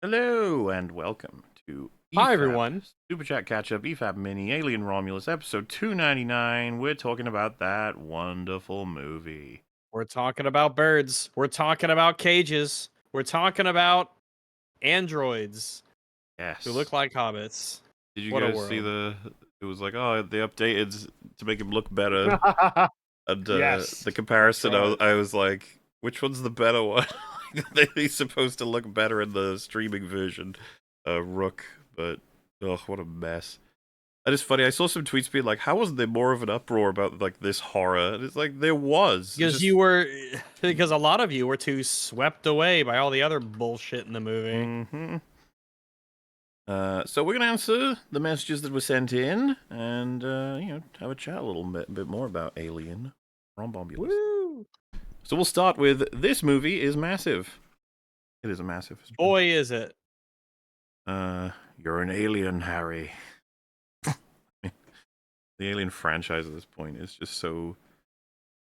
Hello and welcome to Hi, EFAP everyone. Superchat Catchup, EFAP Mini, Alien Romulus, episode 299. We're talking about that wonderful movie. We're talking about birds. We're talking about cages. We're talking about androids who look Yes. like hobbits. Did you What a guys see world. it was like, oh, they updated to make him look better. And Yes, the that's comparison, right. I was like, which one's the better one? They're supposed to look better in the streaming version, Rook, but, oh, what a mess. That is funny. I saw some tweets being like, "How wasn't there more of an uproar about like this horror?" And it's like there was. It's Because just, you were, because a lot of you were too swept away by all the other bullshit in the movie. mm-hmm. So we're gonna answer the messages that were sent in, and have a chat a little bit more about Alien Romulus. Woo! So we'll start with this movie is massive. It is a massive. Boy, is it. You're an alien, Harry. The Alien franchise at this point is just so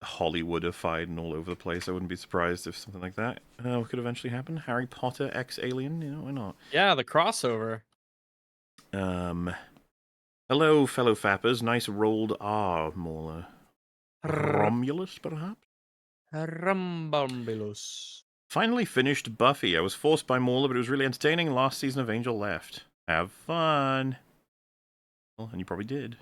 Hollywoodified and all over the place. I wouldn't be surprised if something like that could eventually happen. Harry Potter X Alien, why not? Yeah, the crossover. Hello, fellow fappers. Nice rolled R, Mauler. Romulus, perhaps? Rumbumbulus. Finally finished Buffy. I was forced by Mauler, but it was really entertaining. Last season of Angel left. Have fun. Well, and you probably did.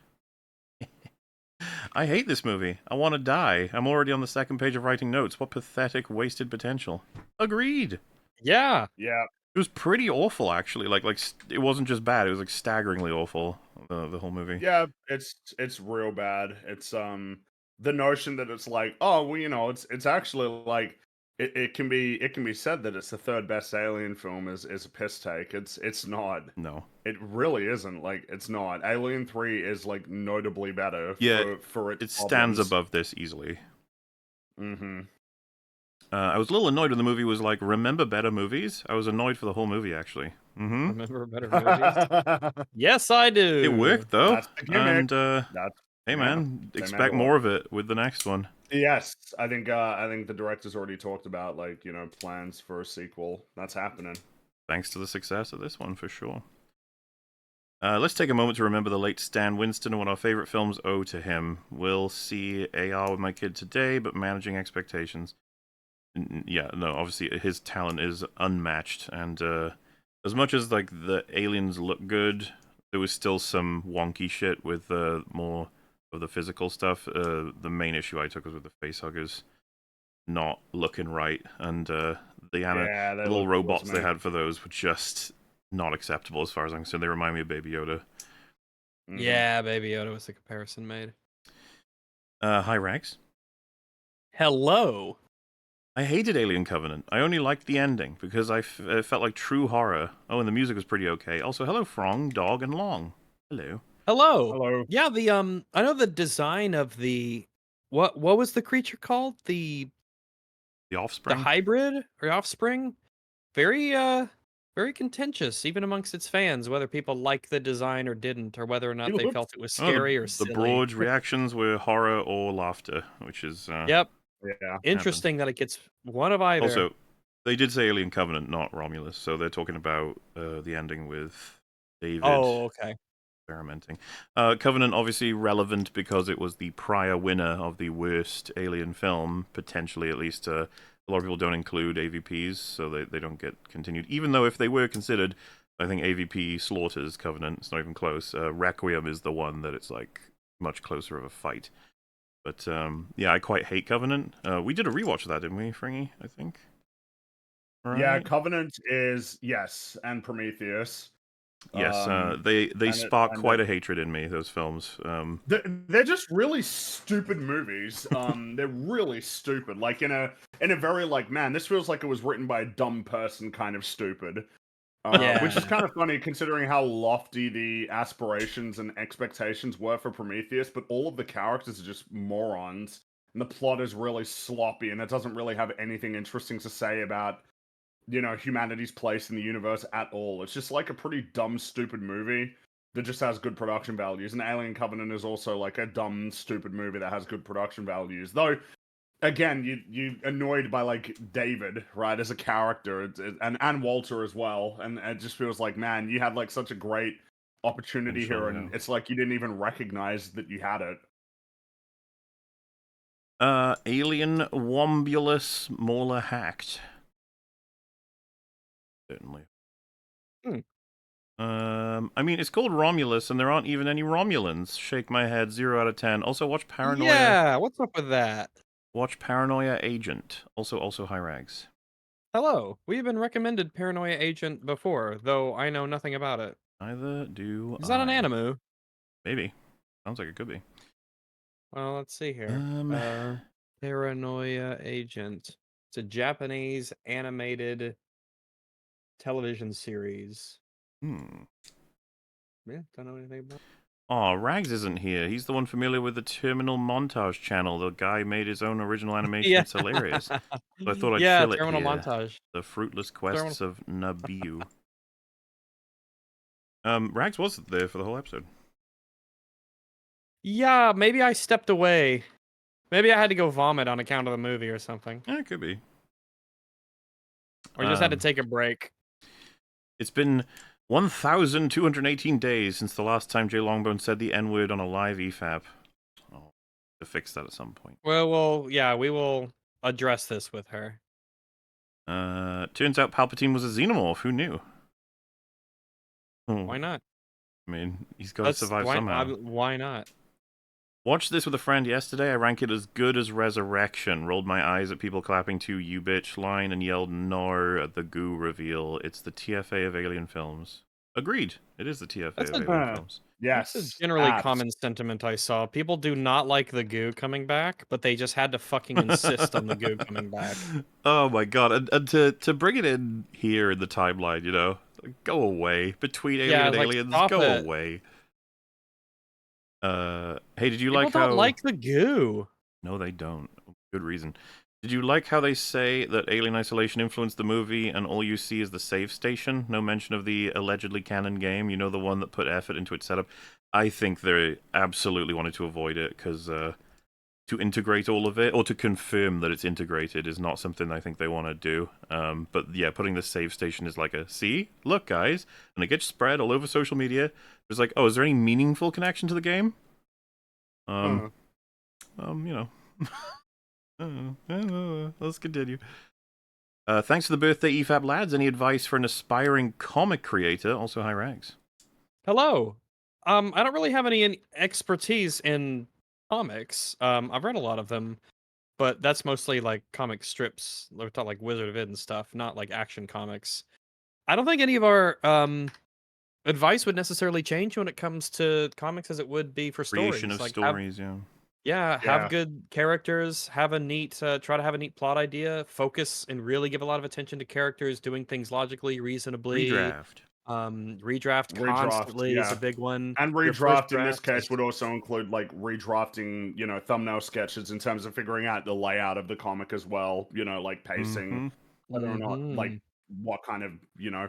I hate this movie. I want to die. I'm already on the second page of writing notes. What pathetic, wasted potential. Agreed. Yeah. Yeah, It was pretty awful, actually. Like it wasn't just bad. It was like staggeringly awful. The whole movie. yeah, it's real bad. It's the notion that it's like, oh, well, it's actually like it can be said that it's the third best Alien film is a piss take. It's not. No. It really isn't. Like it's not. Alien 3 is like notably better Yeah, for its it stands problems. above this easily. Mm-hmm. I was a little annoyed when the movie was like, remember better movies? I was annoyed for the whole movie, actually. Mm-hmm. Remember better movies? Yes, I do. It worked, though. That's the gimmick. And, That's hey, yeah. man, They expect made a lot. more of it with the next one. Yes, I think the director's already talked about like plans for a sequel. That's happening. Thanks to the success of this one, for sure. Let's take a moment to remember the late Stan Winston and what our favorite films owe to him. We'll see AR with my kid today, but managing expectations. Yeah, no, obviously his talent is unmatched, and as much as like the aliens look good, there was still some wonky shit with more of the physical stuff. The main issue I took was with the facehuggers not looking right, and the little robots they had for those were just not acceptable as far as I'm concerned. They remind me of Baby Yoda. Mm-hmm. Yeah, Baby Yoda was the comparison made. Hi, Rags. Hello. I hated Alien Covenant. I only liked the ending because it felt like true horror. Oh, and the music was pretty okay. Also, hello, Frong, Dog, and Long. Hello. Hello. Hello. Yeah, the I know the design of the what was the creature called? The Offspring. hybrid or offspring? Very very contentious even amongst its fans whether people liked the design or didn't or whether or not they felt it was scary or silly. The broad reactions were horror or laughter, which is Yep. Yeah. Interesting that it gets one of either. Also, they did say Alien Covenant, not Romulus, so they're talking about the ending with David. Oh, okay. Experimenting. Covenant obviously relevant because it was the prior winner of the worst Alien film, potentially at least. A lot of people don't include AVPs, so they don't get continued. Even though if they were considered, I think AVP slaughters Covenant. It's not even close. Requiem is the one that it's like much closer of a fight. But yeah, I quite hate Covenant. We did a rewatch of that, didn't we, Fringy? I think. Right? Yeah, Covenant is yes, and Prometheus. Yes, they spark quite a hatred in me. Those films. They're just really stupid movies. They're really stupid. Like in a very like, man, this feels like it was written by a dumb person, kind of stupid. Yeah. Which is kind of funny considering how lofty the aspirations and expectations were for Prometheus. But all of the characters are just morons, and the plot is really sloppy, and it doesn't really have anything interesting to say about humanity's place in the universe at all. It's just like a pretty dumb, stupid movie that just has good production values. And Alien Covenant is also like a dumb, stupid movie that has good production values. Though, again, you annoyed by like David, right, as a character, and Walter as well, and it just feels like, man, you had like such a great opportunity here, and it's like you didn't even recognize that you had it. Alien Wombulus Mauler hacked. Certainly. I mean, it's called Romulus, and there aren't even any Romulans. Shake my head, 0 out of 10. Also, watch Paranoia. Yeah, what's up with that? Watch Paranoia Agent. Also high rags. Hello, we've been recommended Paranoia Agent before, though I know nothing about it. Neither do Is that an anime? Maybe. Sounds like it could be. Well, let's see here. Paranoia Agent. It's a Japanese animated television series. Yeah, don't know anything about it. Oh, Rags isn't here. He's the one familiar with the Terminal Montage channel. The guy made his own original animation. Yeah. It's hilarious. So I thought I'd Yeah, fill it Terminal here. Montage. The Fruitless Quests of Nabiu. Rags wasn't there for the whole episode. Yeah, maybe I stepped away. Maybe I had to go vomit on account of the movie or something. Yeah, it could be. Or just had to take a break. It's been 1,218 days since the last time Jay Longbone said the N-word on a live EFAP. I'll have to fix that at some point. Well, yeah, we will address this with her. Turns out Palpatine was a xenomorph. Who knew? Why not? I mean, he's got to survive somehow. Why not? Watched this with a friend yesterday. I rank it as good as Resurrection. Rolled my eyes at people clapping to "You bitch" line and yelled "Nor" at the goo reveal. It's the TFA of alien films. Agreed. It is the TFA of alien films. Yes. That's a generally common sentiment I saw. People do not like the goo coming back, but they just had to fucking insist on the goo coming back. Oh my god. And to bring it in here in the timeline, you know, go away. Between alien and aliens, go away. Hey, did you like how... People don't like the goo. No, they don't. Good reason. Did you like how they say that Alien Isolation influenced the movie and all you see is the save station? No mention of the allegedly canon game, you know, the one that put effort into its setup? I think they absolutely wanted to avoid it, because to integrate all of it, or to confirm that it's integrated, is not something I think they want to do. But yeah, putting the save station is like a, see? Look, guys. And it gets spread all over social media. It's like, oh, is there any meaningful connection to the game? You know. Let's continue. Thanks for the birthday, EFAP lads. Any advice for an aspiring comic creator? Also, high rags. Hello. I don't really have any expertise in comics. I've read a lot of them, but that's mostly like comic strips. We're talking like Wizard of Id and stuff, not like action comics. I don't think any of our advice would necessarily change when it comes to comics as it would be for Creation stories. of stories, yeah. Have good characters, have a neat, try to have a neat plot idea, focus and really give a lot of attention to characters, doing things logically, reasonably. Redraft constantly is a big one. And redraft in this case would also include like redrafting, you know, thumbnail sketches in terms of figuring out the layout of the comic as well, you know, like pacing, whether or not, like, what kind of, you know,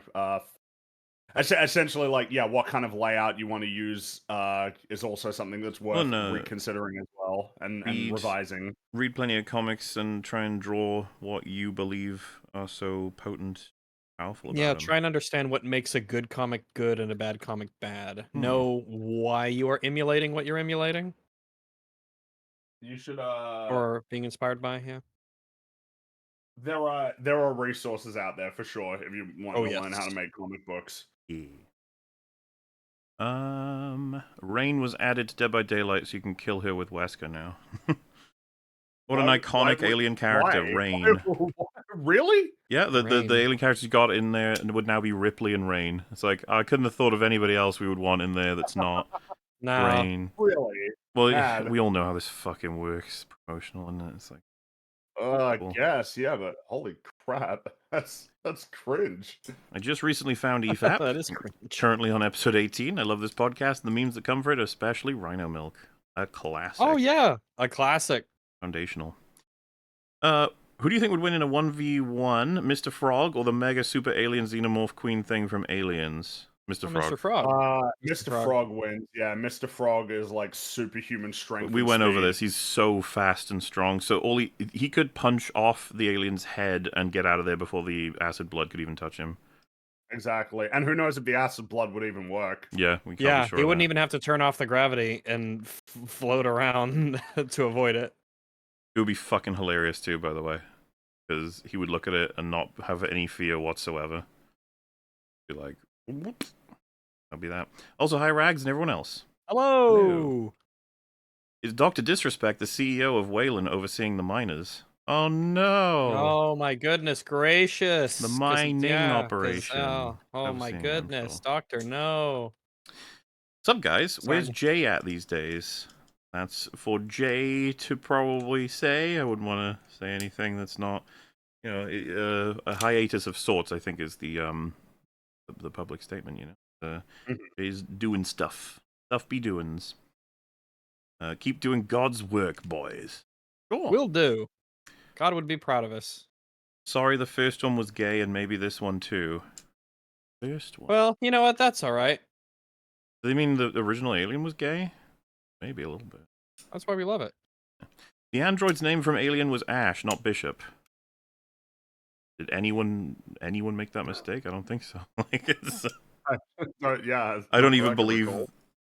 essentially, like, yeah, what kind of layout you want to use is also something that's worth reconsidering as well and revising. Read plenty of comics and try and draw what you believe are so potent, powerful about them. Try and understand what makes a good comic good and a bad comic bad. Know why you are emulating what you're emulating. You should or being inspired by, There are resources out there for sure if you want to learn how to make comic books. Rain was added to Dead by Daylight so you can kill her with Wesker now. What an iconic alien character, Rain. Really? Yeah, the alien characters you got in there would now be Ripley and Rain. It's like, I couldn't have thought of anybody else we would want in there that's not Rain. Really? Well, we all know how this fucking works, promotional, and it's like... I guess, yeah, but holy crap, that's cringe. I just recently found EFAP. That is cringe. Currently on episode 18. I love this podcast and the memes that come for it, especially Rhino Milk. A classic. Oh yeah, a classic. Foundational. Who do you think would win in a 1v1, Mr. Frog or the mega super alien xenomorph queen thing from Aliens? Mr. Oh, Frog. Mr. Frog. Mr. Frog wins. Yeah, Mr. Frog is like superhuman strength. We and went over speed. this. He's so fast and strong. So all he could punch off the alien's head and get out of there before the acid blood could even touch him. Exactly. And who knows if the acid blood would even work. Yeah, we can't Yeah, be sure he of wouldn't that. even have to turn off the gravity and float around to avoid it. It would be fucking hilarious too, by the way, because he would look at it and not have any fear whatsoever. Be like, whoops. That'll be that. Also, hi Rags and everyone else. Hello! Is Dr. Disrespect the CEO of Wayland overseeing the miners? Oh no! Oh my goodness gracious! The mining operation. Oh my Overseeing goodness, info. Doctor, no. What's up, guys? Where's Sorry. Jay at these days? That's for Jay to probably say. I wouldn't want to say anything that's not, a hiatus of sorts. I think is the public statement. Jay's doing stuff. Stuff be doings. Keep doing God's work, boys. Sure. Will do. God would be proud of us. Sorry, the first one was gay, and maybe this one too. First one. Well, you know what? That's all right. Do they mean the original Alien was gay? Maybe a little bit. That's why we love it. The android's name from Alien was Ash, not Bishop. Did anyone make that mistake? I don't think so. Yeah. I don't even believe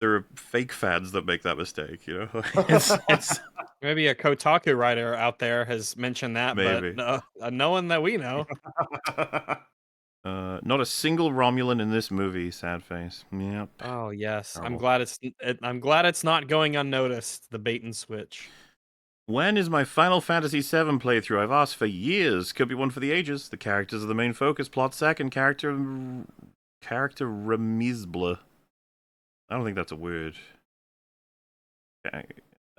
there are fake fads that make that mistake. It's Maybe a Kotaku writer out there has mentioned that, Maybe. but no one that we know. Not a single Romulan in this movie. Sad face. Yep. Oh yes, I'm Terrible. glad it's not going unnoticed. The bait and switch. When is my Final Fantasy VII playthrough? I've asked for years. Could be one for the ages. The characters are the main focus. Plot second. Character remisble. I don't think that's a word. Okay.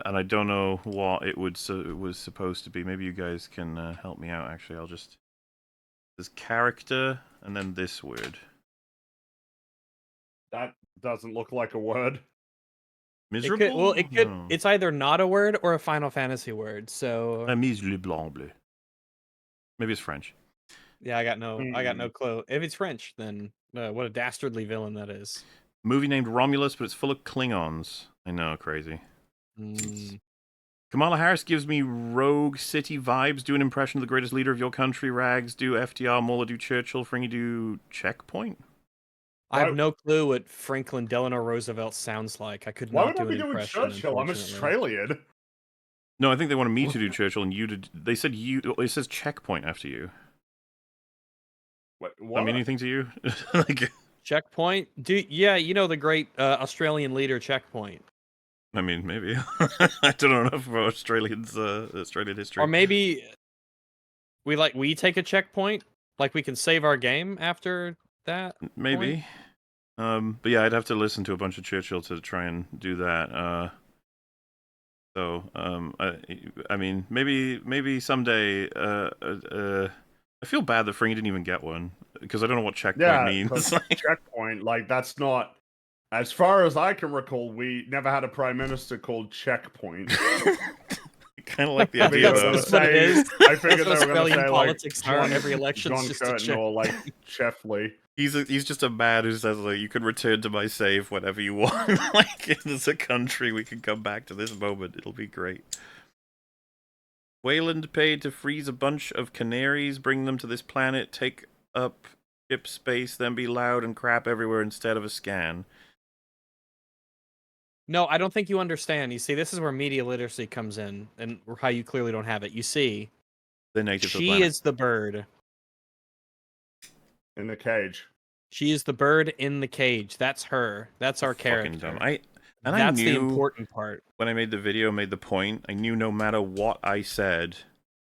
And I don't know what it was supposed to be. Maybe you guys can help me out. Actually, I'll just. There's character and then this word. That doesn't look like a word. Miserable. It could. No. It's either not a word or a Final Fantasy word. So. Mise le blanc bleu. Maybe it's French. Yeah, I got no clue. If it's French, then what a dastardly villain that is. Movie named Romulus, but it's full of Klingons. I know, crazy. Kamala Harris gives me Rogue City vibes. Do an impression of the greatest leader of your country, Rags. Do FDR, Muller, do Churchill, Fringy, do Checkpoint. I have no clue what Franklin Delano Roosevelt sounds like. I could Why not would I do be an doing impression. Churchill? I'm Australian. No, I think they wanted me to do Churchill and you to. They said you. It says Checkpoint after you. What? Does that mean anything to you? Like, Checkpoint? Yeah, you know the great Australian leader Checkpoint. I mean, maybe. I don't know enough about Australian history. Or maybe we take a checkpoint, like we can save our game after that. Maybe. But yeah, I'd have to listen to a bunch of Churchill to try and do that. I mean, maybe someday. I feel bad that Fringy didn't even get one because I don't know what checkpoint means. Checkpoint, like that's not. As far as I can recall, we never had a prime minister called Checkpoint. Kind of like the idea, though. That's what it is. I figured they were going to Australian say politics like are every election John just a Curtin or like Chefley. He's just a man who says like you can return to my save whenever you want. Like as a country, we can come back to this moment. It'll be great. Wayland paid to freeze a bunch of canaries, bring them to this planet, take up ship space, then be loud and crap everywhere instead of a scan. No, I don't think you understand. You see, this is where media literacy comes in, and how you clearly don't have it. You see, The native to the she planet. is the bird. In the cage. She is the bird in the cage. That's her. That's our Fucking character. dumb. That's I knew the important part. when I made the video, made the point. I knew no matter what I said,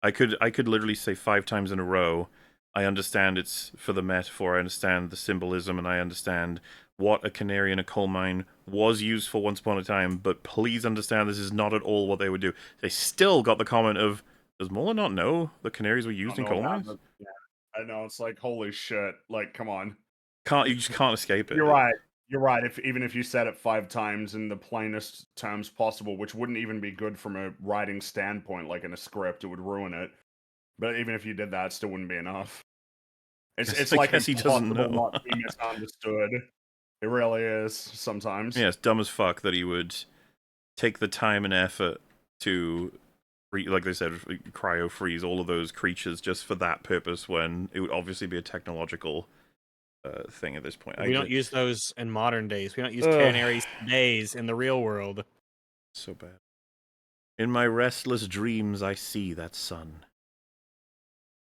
I could literally say 5 times in a row. I understand it's for the metaphor. I understand the symbolism, and I understand what a canary in a coal mine was used for once upon a time. But please understand, this is not at all what they would do. They still got the comment of, "Does Muller not know the canaries were used in coal mines?" Yeah, I know. It's like holy shit. Like, come on. You just can't escape it. You're right. You're right. Even if you said it 5 times in the plainest terms possible, which wouldn't even be good from a writing standpoint, like in a script, it would ruin it. But even if you did that, it still wouldn't be enough. It's like he doesn't impossible know. not to be misunderstood. It really is sometimes. Yeah, it's dumb as fuck that he would take the time and effort to, like they said, cryo freeze all of those creatures just for that purpose when it would obviously be a technological thing at this point. We don't use those in modern days. We don't use Ugh. canaries days in the real world. So bad. In my restless dreams, I see that sun.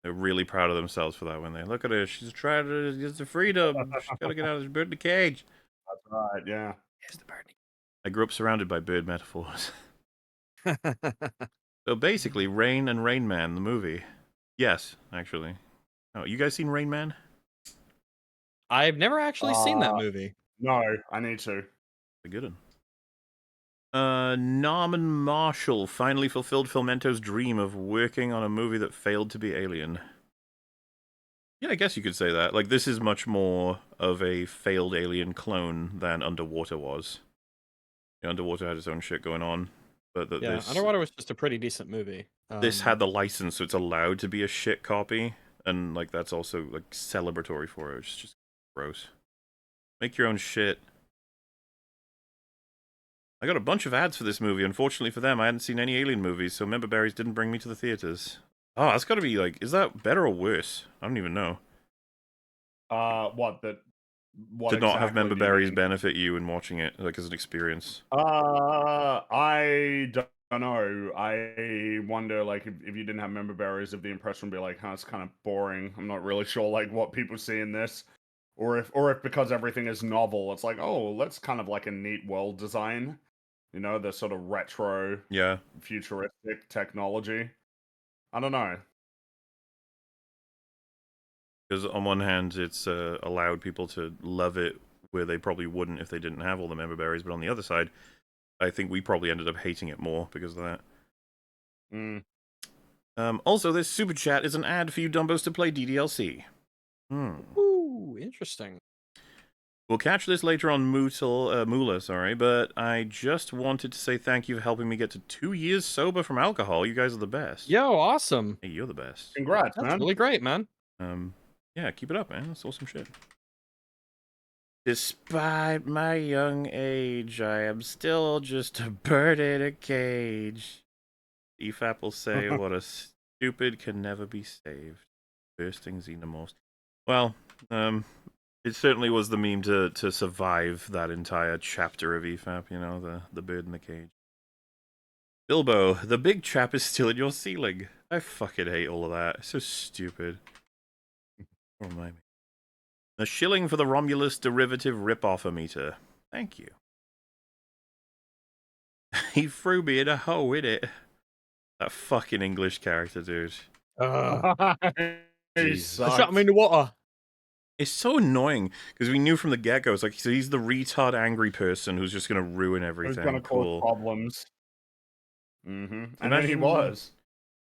They're really proud of themselves for that when they look at her. She's trying to get the freedom. She's got to get out of this bird in the cage. That's right, yeah. Here's the bird. I grew up surrounded by bird metaphors. So basically, Rain and Rain Man, the movie. Yes, actually. Oh, you guys seen Rain Man? I've never actually seen that movie. No, I need to. A good one. Norman Marshall finally fulfilled Filmento's dream of working on a movie that failed to be Alien. Yeah, I guess you could say that. Like, this is much more of a failed Alien clone than Underwater was. Yeah, Underwater had its own shit going on. But this, Underwater was just a pretty decent movie. this had the license, so it's allowed to be a shit copy. And, like, that's also, like, celebratory for it. It's just gross. Make your own shit. I got a bunch of ads for this movie. Unfortunately for them, I hadn't seen any Alien movies, so Member Berries didn't bring me to the theaters. Oh, that's gotta be, like, is that better or worse? I don't even know. What To not have Member Berries benefit you in watching it, like, as an experience. I don't know. I wonder, like, if you didn't have Member Berries, if the impression would be like, huh, it's kind of boring. I'm not really sure, like, what people see in this. Or if because everything is novel, it's like, oh, that's kind of like a neat world design. You know, the sort of retro, futuristic technology. I don't know. Because on one hand, it's allowed people to love it where they probably wouldn't if they didn't have all the Member Berries, but on the other side, I think we probably ended up hating it more because of that. Also, this super chat is an ad for you Dumbos to play DDLC. Ooh, interesting. We'll catch this later on Mula, but I just wanted to say thank you for helping me get to 2 years sober from alcohol. You guys are the best. Yo, awesome. Hey, you're the best. Congrats, That's man. really great, man. Yeah, keep it up, man. That's awesome shit. Despite my young age, I am still just a bird in a cage. EFAP will say, what a stupid can never be saved. Bursting Xenomorphs. Well, it certainly was the meme to survive that entire chapter of EFAP, you know, the bird in the cage. Bilbo, the big trap is still in your ceiling. I fucking hate all of that. It's so stupid. Don't remind me. A shilling for the Romulus derivative rip-off-o-meter. Thank you. He threw me in a hole, innit? That fucking English character, dude. He Shot him in the water. It's so annoying, because we knew from the get-go, it's like, so he's the retard angry person who's just going to ruin everything. Who's gonna cause problems. And then he was.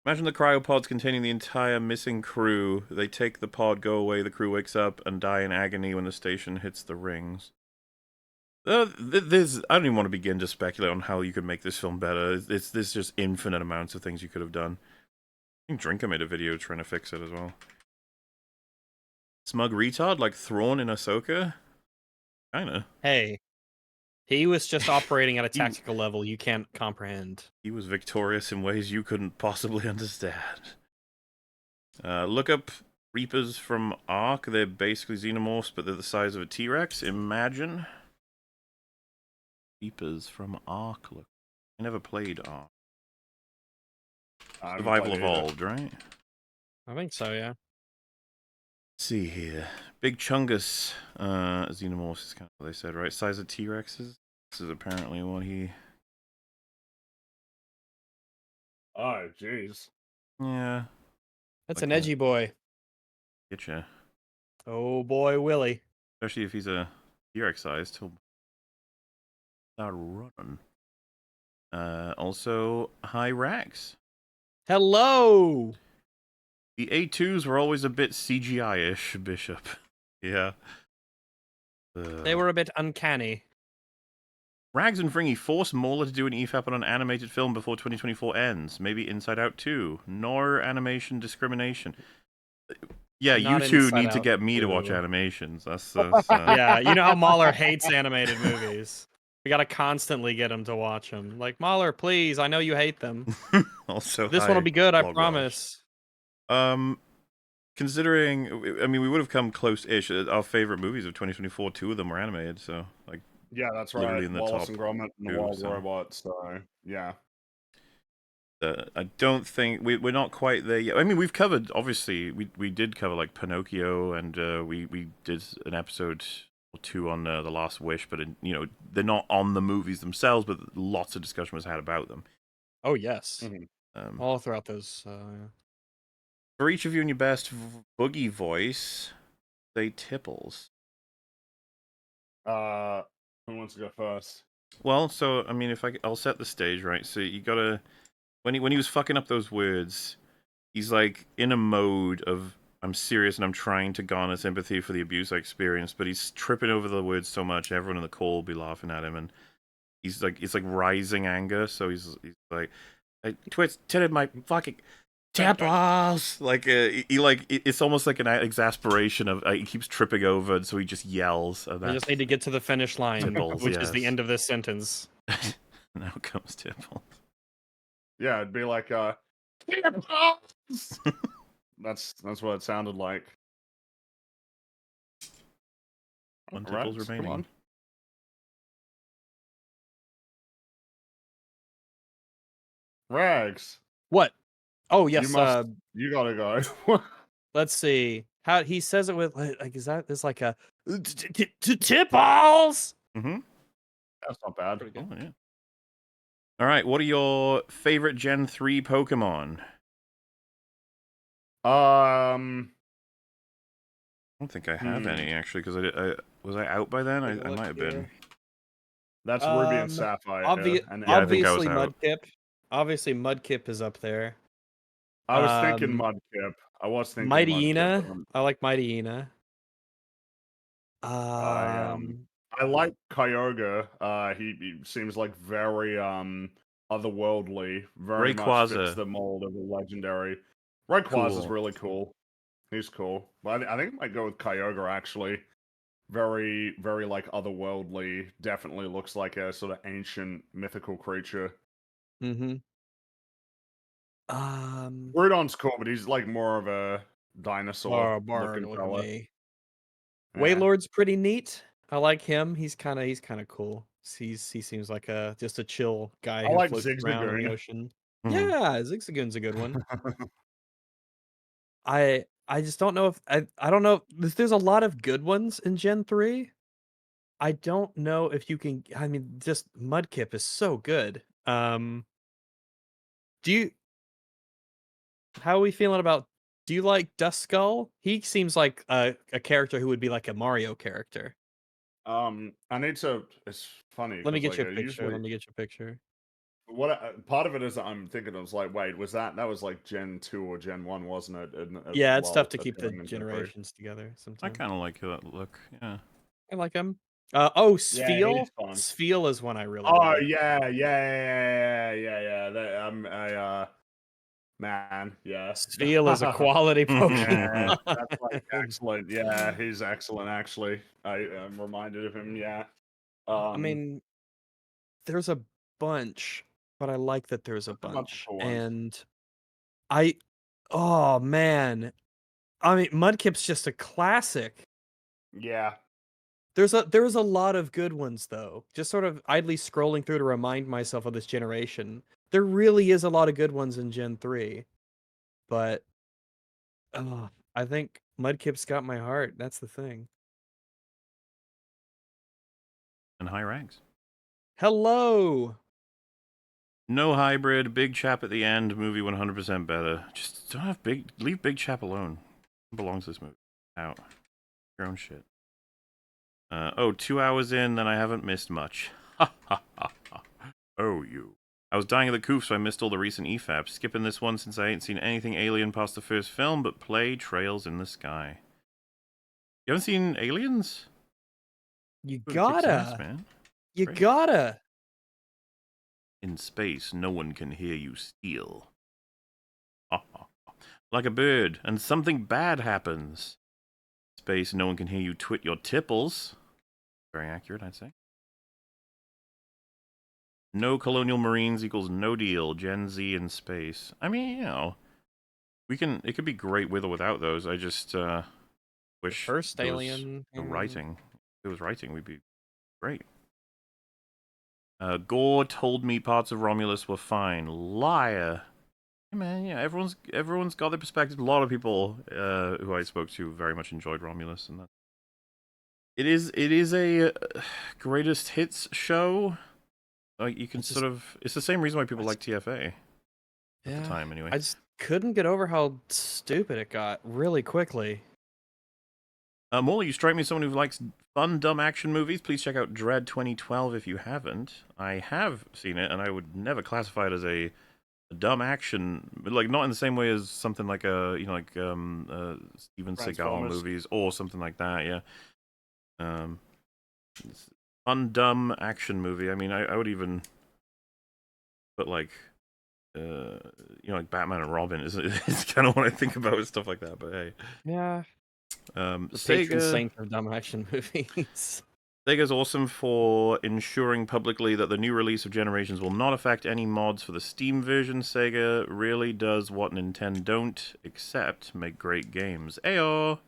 Imagine the cryopods containing the entire missing crew. They take the pod, go away, the crew wakes up, and die in agony when the station hits the rings. I don't even want to begin to speculate on how you could make this film better. There's just infinite amounts of things you could have done. I think Drinker made a video trying to fix it as well. Smug retard like Thrawn in Ahsoka? Kinda. Hey, he was just operating at a tactical level you can't comprehend. He was victorious in ways you couldn't possibly understand. Look up Reapers from Ark. They're basically xenomorphs, but they're the size of a T-Rex. Imagine. Reapers from Ark. Look, I never played Ark. Survival Evolved, right? I think so, yeah. Let's see here. Big Chungus xenomorphs is kind of what they said, right? Size of T-Rexes. This is apparently what he... Oh, jeez. Yeah. That's like an edgy boy. Getcha. Oh boy, Willie. Especially if he's a T-Rex sized, he'll start running. Also, hi Rax. Hello! The A2s were always a bit CGI-ish, Bishop. Yeah. They were a bit uncanny. Rags and Fringy force Mauler to do an EFAP on an animated film before 2024 ends. Maybe Inside Out 2. Nor animation discrimination. Yeah, you Not two Inside need to Out get me to watch 2. animations. That's Yeah, you know how Mahler hates animated movies. We gotta constantly get him to watch them. Like, Mahler, please, I know you hate them. also This one will high be good, I log promise. rush. Considering, I mean, we would have come close-ish. Our favorite movies of 2024, two of them were animated, so like Yeah, that's literally right. in the Wallace top and Gromit and the two. Wild So Robot. So yeah. I don't think we're not quite there yet. I mean, we've covered, obviously, we did cover like Pinocchio, and we did an episode or two on The Last Wish, but you know, they're not on the movies themselves, but lots of discussion was had about them. Oh, yes. All throughout those. For each of you in your best boogie voice, say Tipples. Who wants to go first? Well, so I mean, I'll set the stage, right? So you gotta when he was fucking up those words, he's like in a mode of I'm serious and I'm trying to garner sympathy for the abuse I experienced, but he's tripping over the words so much, everyone in the call will be laughing at him, and he's like it's like rising anger. So he's like, I twisted my fucking Temples! Like, it's almost like an exasperation of, he keeps tripping over, and so he just yells. And I just need to get to the finish line, Tipples, which is the yes. end of this sentence. Now comes Tipples. Yeah, it'd be like, that's what it sounded like. One All right, Tipples come remaining. on. Rags. What? Oh, yes. You gotta go. Let's see. How he says it with like is that there's like a Tipples? Mm-hmm. That's not bad. Oh, yeah. All right, what are your favorite Gen 3 Pokemon? I I don't think I have any, actually, because I was I out by then? I might have been. That's Ruby and Sapphire. And yeah, I think I was obviously out. Mudkip. Obviously Mudkip is up there. I was thinking Mudkip. I was thinking Mighty Mudkip. Ina. I like Mighty Ina. I like Kyogre. He seems like very otherworldly. Very much fits Rayquaza. the mold of a legendary. Rayquaza is Cool. really cool. He's cool. But I think I might go with Kyogre actually. Very, very like otherworldly. Definitely looks like a sort of ancient mythical creature. Mm-hmm. Groudon's cool, but he's like more of a dinosaur Bard looking look at fella. me. Yeah. Wailord's pretty neat. I like him. He's kind of cool. He seems like just a chill guy who like floats around in the Zigzagoon. ocean. Mhm. Yeah, Zigzagoon's a good one. I just don't know if I don't know. There's a lot of good ones in Gen 3. I don't know if you can. I mean, just Mudkip is so good. Do you? How are we feeling about? Do you like Duskull? He seems like a character who would be like a Mario character. I need to. It's funny Let me because get you a like picture. usually Let me get you a picture. part of it is I'm thinking I was like, wait, that was like Gen 2 or Gen 1, wasn't it? Yeah, it's tough While to keep the appearing in Gen 3. generations together I sometimes. kind of like that look, yeah. I like him. Yeah, Sfeel. he's fun. Sfeel is one I really Oh like. yeah. Man, yeah. Sfeel is a quality Pokemon. Yeah, that's like excellent. Yeah, he's excellent. Actually, I am reminded of him. Yeah. I mean, there's a bunch, but I like that there's a bunch. And oh man, I mean, Mudkip's just a classic. yeah. There's a lot of good ones though. Just sort of idly scrolling through to remind myself of this generation. There really is a lot of good ones in Gen 3. But I think Mudkip's got my heart. That's the thing. And high ranks. Hello. No hybrid, big chap at the end, movie 100% better. Just don't have leave big chap alone. It belongs to this movie. Out. Your own shit. 2 hours in, then I haven't missed much. Ha ha ha ha. Oh, you. I was dying of the coof, so I missed all the recent EFAPs. Skipping this one since I ain't seen anything alien past the first film, but play Trails in the Sky. You haven't seen Aliens? You Ooh, it kicks ass, gotta. man. You Great. gotta. In space, no one can hear you steal. like a bird, and something bad happens. Space, no one can hear you twit your tipples. Very accurate, I'd say. No colonial marines equals no deal. Gen Z in space. I mean, you know, it could be great with or without those. I just wish First there was alien. the writing. If there was writing, we'd be great. Gore told me parts of Romulus were fine. Liar. Hey man, yeah, everyone's got their perspective. A lot of people who I spoke to very much enjoyed Romulus, and that it is a greatest hits show. Like you can sort of, it's the same reason why people like TFA at the time, anyway. I just couldn't get over how stupid it got really quickly. Morley, you strike me as someone who likes fun, dumb action movies. Please check out Dread 2012 if you haven't. I have seen it, and I would never classify it as a dumb action, like not in the same way as something like Steven Seagal movies or something like that. Yeah, fun, dumb action movie. I mean, I would even put like like Batman and Robin is kind of what I think about with stuff like that. But hey, yeah, the patron Sega saint of dumb action movies. Sega's awesome for ensuring publicly that the new release of Generations will not affect any mods for the Steam version. Sega really does what Nintendo don't, except make great games. Ayo!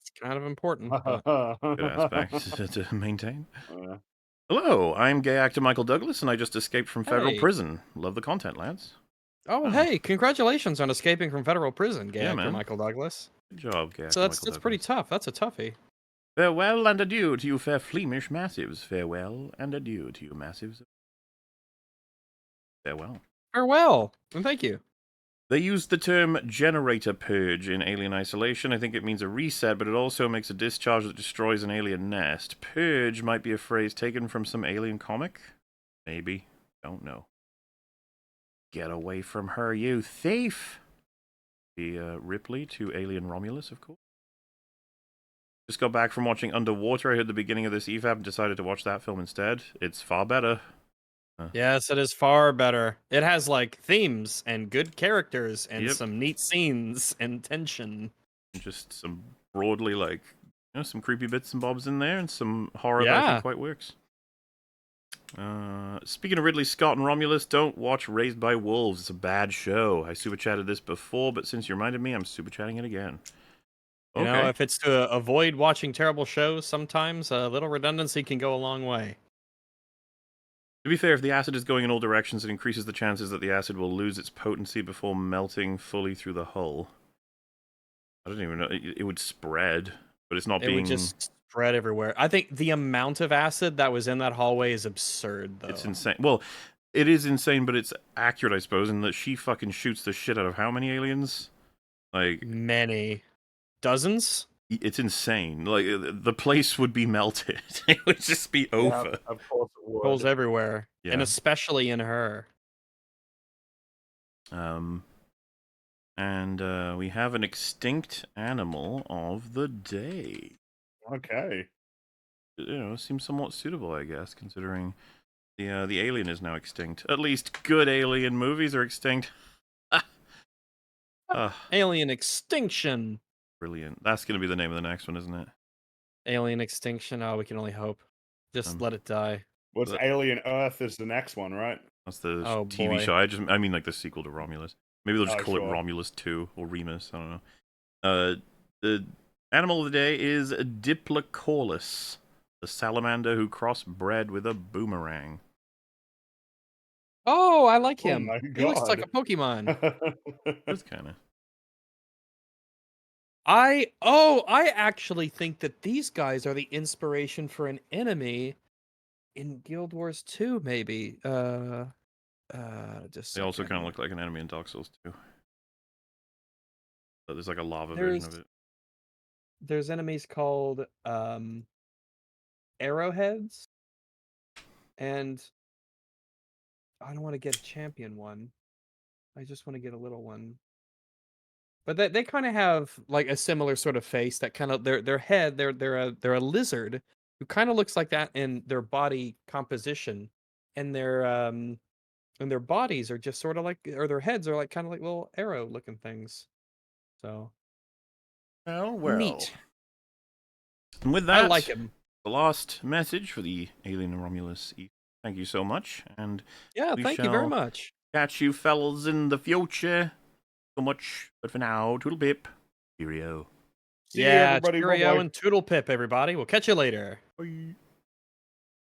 It's kind of important. Good aspect to maintain. Hello, I'm gay actor Michael Douglas, and I just escaped from federal prison. Love the content, lads. Oh, hey, congratulations on escaping from federal prison, gay actor man. Michael Douglas. Good job, gay actor So Michael Douglas. that's pretty tough. That's a toughie. Farewell and adieu to you fair Flemish massives. Farewell and adieu to you massives. Farewell. Farewell, and thank you. They used the term generator purge in Alien Isolation. I think it means a reset, but it also makes a discharge that destroys an alien nest. Purge might be a phrase taken from some alien comic? Maybe. Don't know. Get away from her, you thief! The Ripley to Alien Romulus, of course. Just got back from watching Underwater. I heard the beginning of this EFAP and decided to watch that film instead. It's far better. Yes, it is far better. It has like themes and good characters and some neat scenes and tension. Just some broadly like, some creepy bits and bobs in there and some horror that I think quite works. Speaking of Ridley Scott and Romulus, don't watch Raised by Wolves. It's a bad show. I super chatted this before, but since you reminded me, I'm super chatting it again. You know, if it's to avoid watching terrible shows, sometimes a little redundancy can go a long way. To be fair, if the acid is going in all directions, it increases the chances that the acid will lose its potency before melting fully through the hull. I don't even know. It would spread, but it's not being... It would just spread everywhere. I think the amount of acid that was in that hallway is absurd, though. It's insane. Well, it is insane, but it's accurate, I suppose, in that she fucking shoots the shit out of how many aliens? Like... Many. Dozens? It's insane. Like, the place would be melted. It would just be over. Yeah, of course it would. Holes everywhere. Yeah. And especially in her. And we have an extinct animal of the day. Okay. You know, seems somewhat suitable, I guess, considering the alien is now extinct. At least good alien movies are extinct. Alien Extinction. Brilliant. That's going to be the name of the next one, isn't it? Alien Extinction. Oh, we can only hope. Just let it die. What's Alien Earth is the next one, right? That's the TV show. I mean, like the sequel to Romulus. Maybe they'll just call it Romulus 2 or Remus. I don't know. The animal of the day is Diplocaulus, the salamander who crossbred with a boomerang. Oh, I like him. He looks like a Pokemon. That's kind of... I actually think that these guys are the inspiration for an enemy in Guild Wars 2, maybe. They also kind of look like an enemy in Dark Souls 2. But there's like a lava version of it. There's enemies called arrowheads, and I don't want to get a champion one. I just want to get a little one. But they kind of have like a similar sort of face. That kind of their head. They're a lizard who kind of looks like that in their body composition, and their and their bodies are just sort of like, or their heads are like kind of like little arrow-looking things. So Well. neat. And with I that, like him. the last message for the Alien and Romulus. Thank you so much, and Yeah, we thank you very shall much. catch you fellas in the future. So much, but for now, toodle pip, cheerio. See you, Yeah, everybody. cheerio Bye-bye. and toodle pip, everybody. We'll catch you later. Bye.